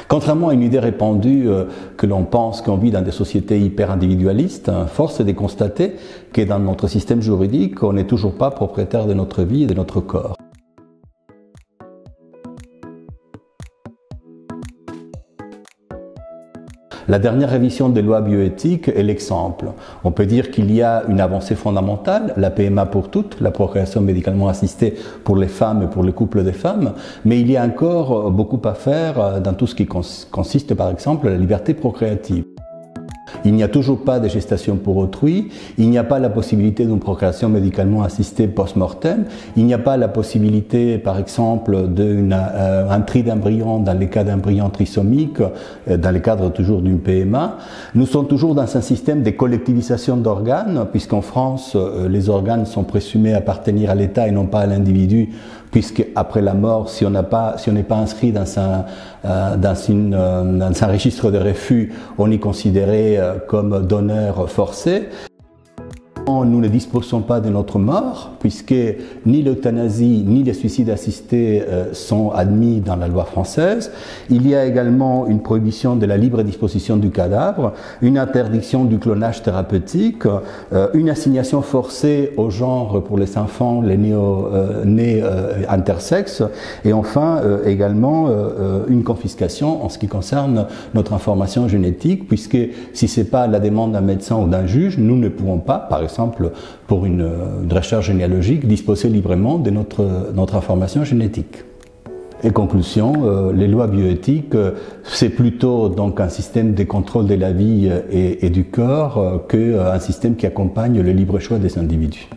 Contrairement à une idée répandue que l'on pense qu'on vit dans des sociétés hyper individualistes, force est de constater que dans notre système juridique, on n'est toujours pas propriétaire de notre vie et de notre corps. La dernière révision des lois bioéthiques est l'exemple. On peut dire qu'il y a une avancée fondamentale, la PMA pour toutes, la procréation médicalement assistée pour les femmes et pour les couples de femmes, mais il y a encore beaucoup à faire dans tout ce qui consiste par exemple à la liberté procréative. Il n'y a toujours pas de gestation pour autrui, il n'y a pas la possibilité d'une procréation médicalement assistée post-mortem, il n'y a pas la possibilité, par exemple, d'un tri d'embryon dans les cas d'embryons trisomiques, dans le cadre toujours d'une PMA. Nous sommes toujours dans un système de collectivisation d'organes, puisqu'en France, les organes sont présumés appartenir à l'État et non pas à l'individu, puisque après la mort, si on n'est pas inscrit dans un registre de refus, on est considéré comme donneur forcé. Nous ne disposons pas de notre mort, puisque ni l'euthanasie ni les suicides assistés sont admis dans la loi française. Il y a également une prohibition de la libre disposition du cadavre, une interdiction du clonage thérapeutique, une assignation forcée au genre pour les enfants, les nés intersexes, et enfin également une confiscation en ce qui concerne notre information génétique, puisque si ce n'est pas la demande d'un médecin ou d'un juge, nous ne pouvons pas, par exemple, pour une recherche généalogique, disposer librement de notre information génétique. Et conclusion, les lois bioéthiques, c'est plutôt donc un système de contrôle de la vie et du corps qu'un système qui accompagne le libre choix des individus.